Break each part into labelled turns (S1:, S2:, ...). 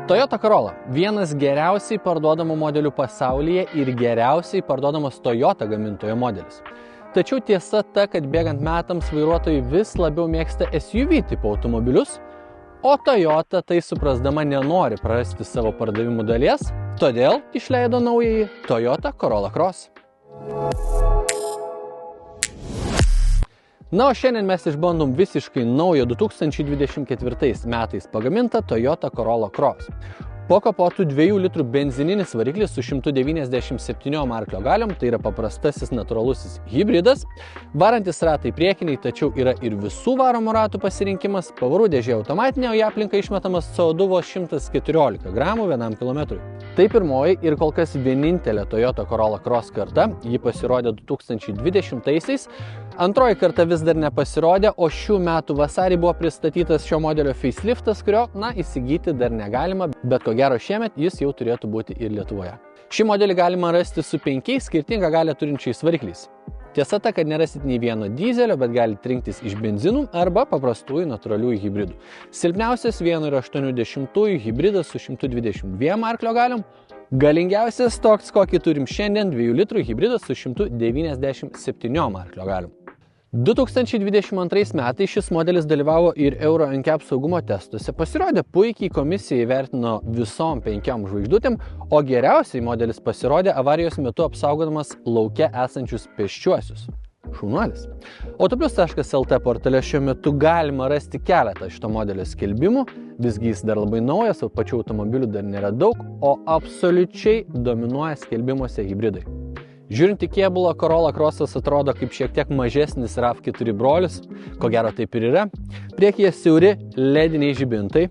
S1: Toyota Corolla – vienas geriausiai parduodamų modelių pasaulyje ir geriausiai parduodamas Toyota gamintojo modelis. Tačiau tiesa ta, kad bėgant metams vairuotojai vis labiau mėgsta SUV tipo automobilius, o Toyota tai suprasdama nenori prarasti savo pardavimų dalies, todėl išleido naująjį Toyota Corolla Cross. Na, o šiandien mes išbandom visiškai naujo 2024 metais pagamintą Toyota Corolla Cross. Po kapotu 2 litrų benzininis variklis su 197 arklio galiom, tai yra paprastasis natūralusis hybridas, varantis ratai priekiniai, tačiau yra ir visų varomų ratų pasirinkimas, pavarų dėžė automatinė, o į aplinką išmetamas CO2 vos 114 gramų 1 kilometrui. Tai pirmoji ir kol kas vienintelė Toyota Corolla Cross karta, ji pasirodė 2020-aisiais, antroji karta vis dar nepasirodė, o šių metų vasarį buvo pristatytas šio modelio faceliftas, kurio, įsigyti dar negalima, bet ko gero šiemet jis jau turėtų būti ir Lietuvoje. Šį modelį galima rasti su 5 skirtingą galią turinčiais varikliais. Tiesa ta, kad nerasit nei vieno dizelio, bet galite rinktis iš benzinų arba paprastųjų natūraliųjų hibridų. Silpniausias 1,8 hybridas su 122 arklio galiom, galingiausias toks, kokį turim šiandien, 2 litrų hybridas su 197 arklio galiom. 2022 metais šis modelis dalyvavo ir Euro NCAP saugumo testuose. Pasirodė puikiai, komisija įvertino visom 5 žvaigždutėm, o geriausiai modelis pasirodė avarijos metu apsaugodamas lauke esančius pėsčiuosius. Šaunuolis. Autoplius.lt portale šiuo metu galima rasti keletą šito modelio skelbimų, visgi jis dar labai naujas, o pačių automobilių dar nėra daug, o absoliučiai dominuoja skelbimuose hibridai. Žiūrint į kėbulą, Corolla Crossas atrodo kaip šiek tiek mažesnis RAV4 brolis, ko gero taip ir yra. Priekyje siauri lediniai žibintai,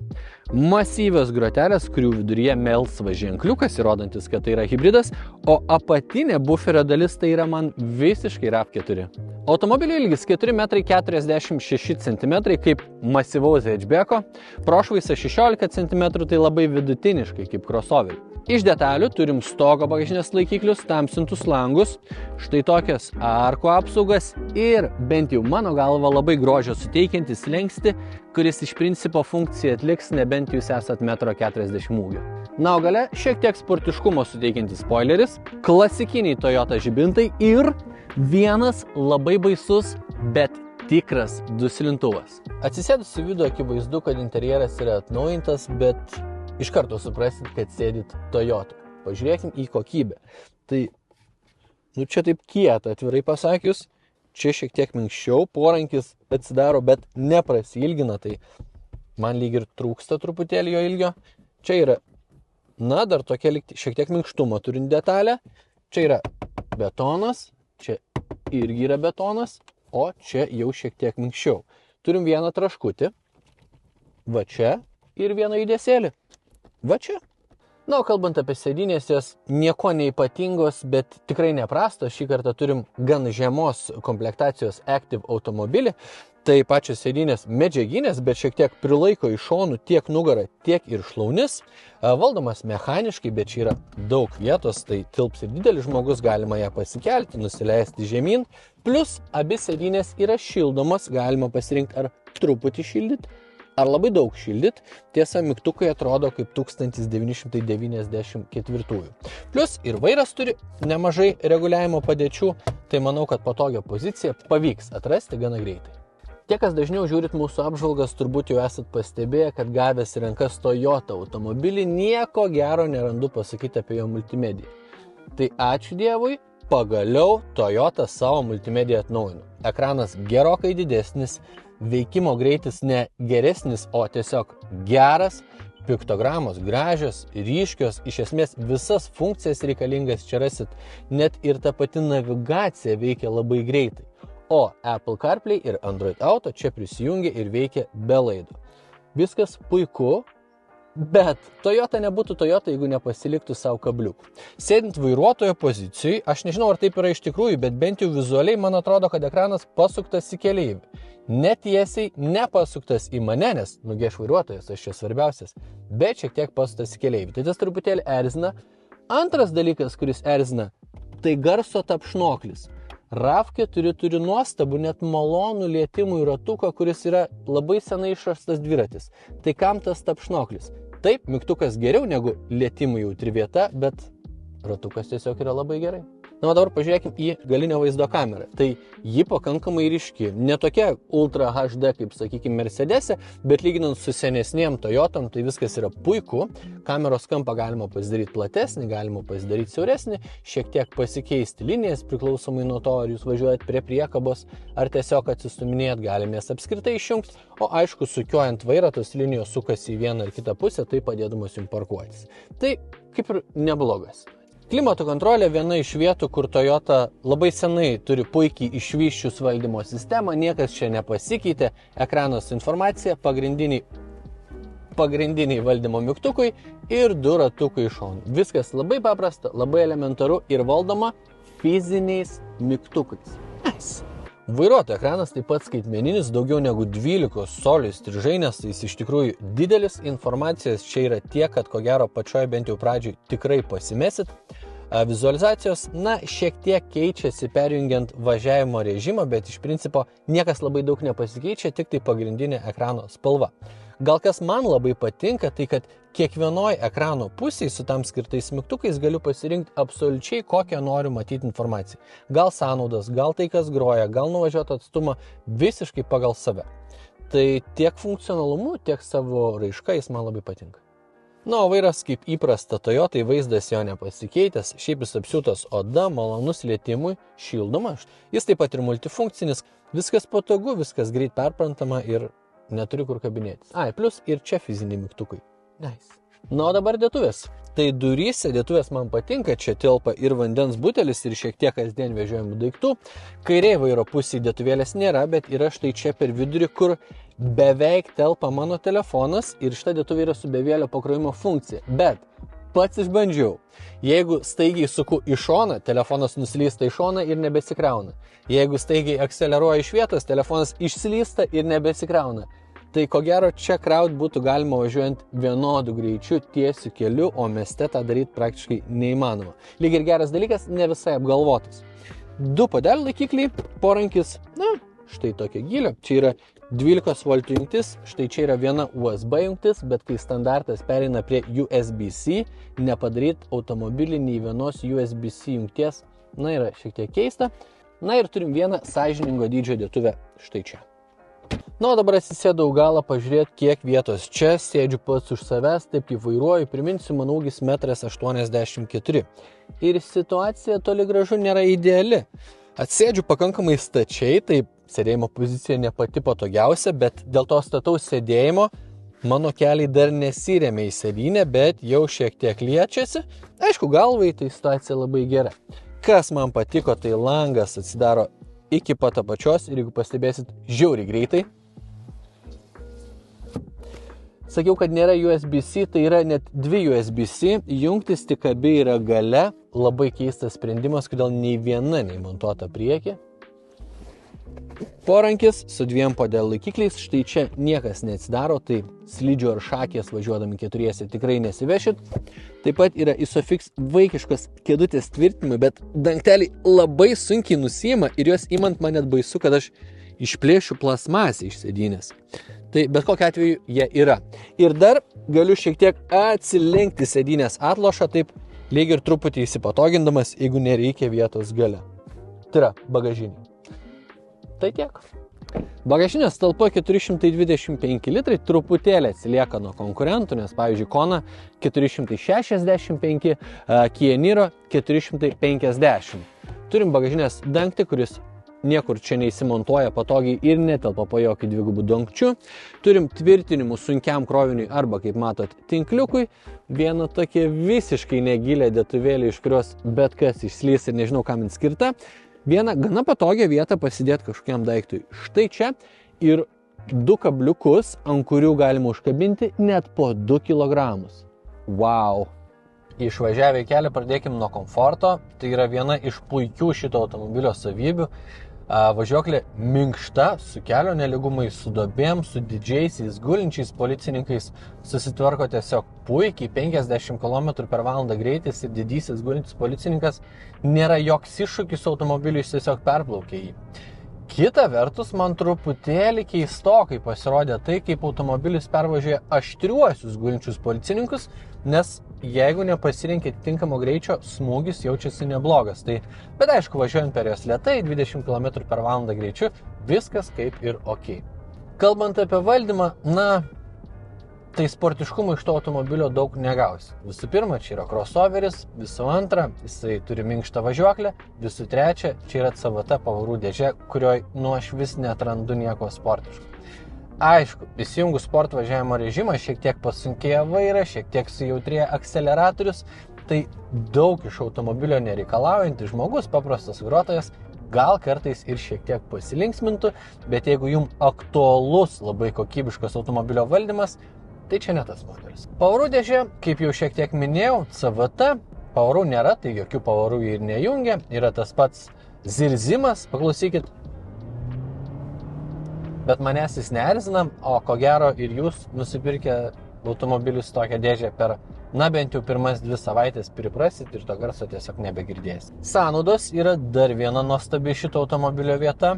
S1: masyvios grotelės, kurių viduryje melsvas ženkliukas, įrodantis, kad tai yra hybridas, o apatinė buferio dalis tai yra man visiškai RAV4. Automobilio ilgis 4,46 cm kaip masyvaus hatchbacko, prošvaisa 16 cm tai labai vidutiniškai kaip crossoverį. Iš detalių turim stogo bagažinės laikiklius, tamsintus langus, štai tokias arkų apsaugas ir bent jau mano galva labai grožio suteikiantis slenkstį, kuris iš principo funkciją atliks nebent jūs esat 1,40 m ūgio. Na, o gale šiek tiek sportiškumo suteikiantis spoileris, klasikiniai Toyota žibintai ir vienas labai baisus, bet tikras duslintuvas. Atsisėdus į vidų akivaizdu, kad interjeras yra atnaujintas, bet iš karto suprasit, kad sėdit Toyota. Pažiūrėkim į kokybę. Tai, čia taip kieta, atvirai pasakius, čia šiek tiek minkščiau, porankis atsidaro, bet neprasilgina, tai man lyg ir trūksta truputėlį jo ilgio. Čia yra, dar tokia šiek tiek minkštumo turint detalę. Čia yra betonas, čia irgi yra betonas, o čia jau šiek tiek minkščiau. Turim vieną traškutį, va čia, ir vieną judesėlį. Va čia. Na, o kalbant apie sėdynės, jos nieko neypatingos, bet tikrai neprastos. Šį kartą turim gan žemos komplektacijos Active automobilį. Tai pačios sėdynės medžiaginės, bet šiek tiek prilaiko iš šonų tiek nugarą, tiek ir šlaunis. Valdomas mechaniškai, bet čia yra daug vietos, tai tilps ir didelis žmogus, galima ją pasikelti, nusileisti žemyn. Plus, abi sėdynės yra šildomos, galima pasirinkti ar truputį šildyti, ar labai daug šildyt. Tiesa, mygtukai atrodo kaip 1994. Plus ir vairas turi nemažai reguliavimo padėčių, tai manau, kad patogią poziciją pavyks atrasti gana greitai. Tie, kas dažniau žiūrit mūsų apžvalgas, turbūt jau esat pastebėję, kad gavęs į rankas Toyota automobilį, nieko gero nerandu pasakyti apie jo multimediją. Tai ačiū Dievui, pagaliau Toyota savo multimediją atnaujino. Ekranas gerokai didesnis, veikimo greitis ne geresnis, o tiesiog geras, piktogramos gražios, ryškios, iš esmės visas funkcijas reikalingas čia rasit, net ir ta pati navigacija veikia labai greitai. O Apple CarPlay ir Android Auto čia prisijungia ir veikia be laidų. Viskas puiku, bet Toyota nebūtų Toyota, jeigu nepasiliktų savo kabliukų. Sėdint vairuotojo pozicijai, aš nežinau, ar taip yra iš tikrųjų, bet bent jau vizualiai man atrodo, kad ekranas pasuktas į keleivį. Netiesiai nepasuktas į mane, nes nugeš vairuotojas, aš čia svarbiausias, bet šiek tiek pasuktas į keleivį. Tai tas truputėlį erzina. Antras dalykas, kuris erzina, tai garso tapšnoklis. RAV4 turi nuostabų, net malonų lietimų ratuką, kuris yra labai senai išrastas dviratis. Tai kam tas tapšnoklis? Taip, mygtukas geriau negu lietimui jautri vieta, bet ratukas tiesiog yra labai gerai. Na, o dabar pažiūrėkime į galinę vaizdo kamerą. Tai ji pakankamai ryški. Ne tokia Ultra HD, kaip, sakykime, Mercedes'e, bet lyginant su senesnėm Toyotom, tai viskas yra puiku. Kameros kampą galima pasidaryti platesnį, galima pasidaryti siauresnį, šiek tiek pasikeisti linijas, priklausomai nuo to, ar jūs važiuojat prie priekabos, ar tiesiog atsistuminėjat, galime jas apskritai išjungti. O aišku, sukiojant vairą, tos linijos sukasi į vieną ar kitą pusę, tai padėdamas jums parkuotis. Tai kaip ir neblogas. Klimato kontrolė viena iš vietų, kur Toyota labai senai turi puikiai išvysčius valdymo sistemą, niekas čia nepasikeitė, ekranos informacija, pagrindiniai valdymo mygtukai ir 2 ratukai iš šonų. Viskas labai paprasta, labai elementaru ir valdoma fiziniais mygtukais. Nice. Vairuotojo ekranas taip pat skaitmeninis, daugiau negu 12 colių strižainės, jis iš tikrųjų didelis, informacijos čia yra tiek, kad ko gero pačioje bent jau pradžiai tikrai pasimesit. Vizualizacijos, šiek tiek keičiasi perjungiant važiavimo režimą, bet iš principo niekas labai daug nepasikeičia, tik tai pagrindinė ekrano spalva. Gal kas man labai patinka, tai kad kiekvienoje ekrano pusėje su tam skirtais mygtukais galiu pasirinkti absoliučiai kokią noriu matyti informaciją. Gal sąnaudas, gal tai kas groja, gal nuvažiuotą atstumą, visiškai pagal save. Tai tiek funkcionalumu, tiek savo raiška jis man labai patinka. Na, o vairas kaip įprasta Toyotai, vaizdas jo nepasikeitęs, šiaip jis apsiūtas oda, malonus lietimui, šildomas. Jis taip pat ir multifunkcinis, viskas patogu, viskas greit perprantama ir neturi kur kabinėtis. Plus ir čia fiziniai mygtukai. Nice. Na, o dabar dėtuvės. Tai duryse dėtuvės man patinka, čia telpa ir vandens butelis, ir šiek tiek kasdien vežiojamų daiktų. Kairėje vairo pusėje dėtuvėlės nėra, bet yra štai čia per vidurį, kur beveik telpa mano telefonas ir šita dėtuvė yra su bevielio pakrovimo funkcija. Bet pats išbandžiau. Jeigu staigiai suku į šoną, telefonas nuslysta į šoną ir nebesikrauna. Jeigu staigiai akceleruoja iš vietos, telefonas išslysta ir nebesikrauna. Tai ko gero čia kraut būtų galima važiuojant vienodu greičiu tiesiu keliu, o mieste tą daryti praktiškai neįmanoma. Lyg ir geras dalykas, ne visai apgalvotas. 2 puodelių laikikliai, porankis, štai tokio gylio. Čia yra 12 V jungtis, štai čia yra viena USB jungtis, bet kai standartas pereina prie USB-C, nepadaryt automobilį nei vienos USB-C jungties, yra šiek tiek keista. Ir turim vieną sąžiningo dydžio dėtuvę štai čia. Na, o dabar atsisėdau galą pažiūrėti, kiek vietos čia, sėdžiu pats už savęs, taip kaip vairuoju, priminsiu, mano ūgis 1,84 m. Ir situacija toli gražu nėra ideali. Atsėdžiu pakankamai stačiai, taip sėdėjimo pozicija ne pati patogiausia, bet dėl to stataus sėdėjimo mano keliai dar nesirėmė į sėdynę, bet jau šiek tiek liečiasi. Aišku, galvai tai situacija labai gera. Kas man patiko, tai langas atsidaro iki pat apačios ir jeigu pastebėsit žiauriai greitai. Sakiau, kad nėra USB-C, tai yra net 2 USB-C, jungtis tik abi yra gale, labai keistas sprendimas, kodėl nei viena neįmontuota priekį. Porankis su 2 puodelių laikikliais, štai čia niekas neatsidaro, tai slidžio ar šakės važiuodami 4 tikrai nesivešit. Taip pat yra Isofix vaikiškos kėdutės tvirtinimai, bet dangteliai labai sunkiai nusiima ir juos imant man net baisu, kad aš išplėšiu plasmasę iš sėdynės. Tai bet kokiu atveju jie yra. Ir dar galiu šiek tiek atsilenkti sėdynės atlošą, taip lyg ir truputį įsipatogindamas, jeigu nereikia vietos gale. Tai yra bagažinė. Tai tiek. Bagažinės talpa 425 litrai, truputėlį atsilieka nuo konkurentų, nes pavyzdžiui Kona 465, Kia Niro 450. Turim bagažinės dangtį, kuris niekur čia neįsimontuoja patogiai ir netelpa po jokį dvigubų dangčių. Turim tvirtinimus sunkiam kroviniui arba, kaip matot, tinkliukui. Viena tokia visiškai negilė dėtuvėlė, iš kurios bet kas išslys ir nežinau, kam jin skirta. Vieną gana patogią vietą pasidėti kažkokiam daiktui. Štai čia ir 2 kabliukus, ant kurių galima užkabinti net po 2 kg. Wow! Išvažiavę į kelią pradėkim nuo komforto. Tai yra viena iš puikių šito automobilio savybių. Važiuoklė minkšta, su kelio nelygumais, su duobėm, su didžiaisiais gulinčiais policininkais. Susitvarko tiesiog puikiai, 50 km/h greitis ir didysis gulintis policininkas nėra joks iššūkis automobiliui, jis tiesiog perplaukia jį. Kita vertus, man truputėlį keistokai pasirodė tai, kaip automobilis pervažiuoja aštriuosius gulinčius policininkus, nes jeigu nepasirinkit tinkamo greičio, smūgis jaučiasi neblogas. Bet aišku, važiuojant per jos lėtai, 20 km/h greičiu, viskas kaip ir ok. Kalbant apie valdymą, tai sportiškumo iš to automobilio daug negausi. Visų pirma, čia yra crossoveris, visų antra, jisai turi minkštą važiuoklę, visų trečia, čia yra CVT pavarų dėžė, kurioj aš vis netrandu nieko sportiško. Aišku, įsijungus sport važiavimo režimą, šiek tiek pasunkėja vairas, šiek tiek sujautrėja akceleratorius, tai daug iš automobilio nereikalaujantis žmogus, paprastas vairuotojas, gal kartais ir šiek tiek pasilinksmintų, bet jeigu jums aktualus labai kokybiškas automobilio valdymas, tai čia ne tas modelis. Pavarų dėžė, kaip jau šiek tiek minėjau, CVT, pavarų nėra, tai jokių pavarų ir nejungia, yra tas pats zirzimas, paklausykit, bet manęs jis neerzina, o ko gero ir jūs nusipirkę automobilius tokią dėžę per, bent jau pirmas 2 savaitės priprasit ir to garso tiesiog nebegirdėsit. Sąnaudos yra dar viena nuostabi šito automobilio vieta.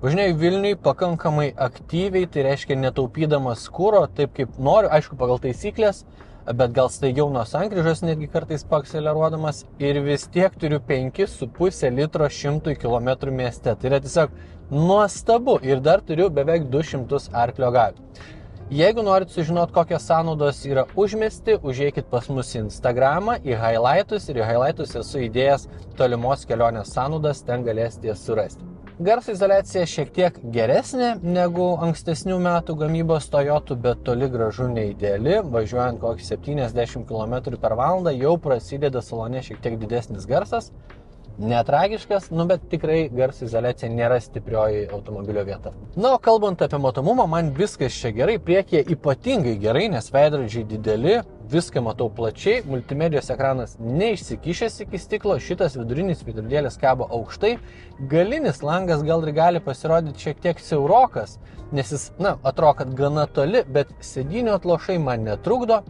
S1: Važinėju Vilniui pakankamai aktyviai, tai reiškia netaupydamas kuro, taip kaip noriu, aišku, pagal taisyklės, bet gal staigiau nuo sankryžos netgi kartais paakseleruodamas ir vis tiek turiu 5,5 litro 100 km mieste. Tai yra tiesiog nuostabu ir dar turiu beveik 200 arklio galių. Jeigu norit sužinoti, kokios sąnaudos yra užmesti, užeikit pas mus į Instagramą, į highlightus ir į highlightus esu įdėjęs tolimos kelionės sąnaudas, ten galėsite jas surasti. Garso izoliacija šiek tiek geresnė negu ankstesnių metų gamybos Toyotų, bet toli gražu neideali. Važiuojant kokį 70 km/h jau prasideda salone šiek tiek didesnis garsas. Netragiškas, bet tikrai garso izoliacija nėra stiprioji automobilio vieta. O kalbant apie matomumą, man viskas čia gerai, priekyje ypatingai gerai, nes veidrodžiai dideli, viską matau plačiai, multimedijos ekranas neišsikišęs iki stiklo, šitas vidurinis veidrodėlis kabo aukštai, galinis langas gal ir gali pasirodyti šiek tiek siaurokas, nes jis, atrodo, kad gana toli, bet sėdynio atlošai man netrukdo.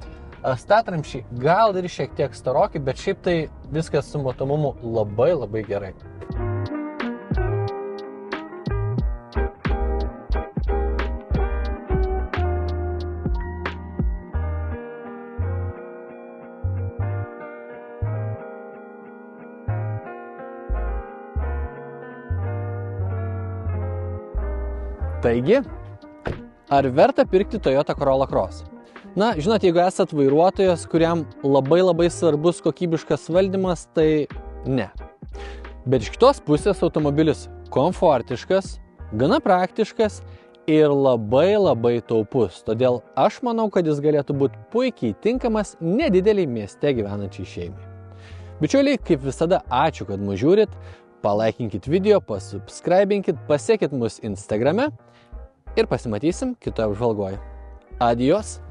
S1: Statramšiai gal ir šiek tiek staroki, bet šiaip tai viskas su matomumu labai labai gerai. Taigi, ar verta pirkti Toyota Corolla Cross? Žinot, jeigu esat vairuotojas, kuriam labai svarbus kokybiškas valdymas, tai ne. Bet iš kitos pusės automobilis komfortiškas, gana praktiškas ir labai taupus. Todėl aš manau, kad jis galėtų būti puikiai tinkamas nedideliai mieste gyvenančiai šeimai. Bičiuliai, kaip visada, ačiū, kad mus žiūrit. Palaikinkit video, pasubscribinkit, pasiekit mus Instagrame ir pasimatysim kitoje apžvalgoje. Adios!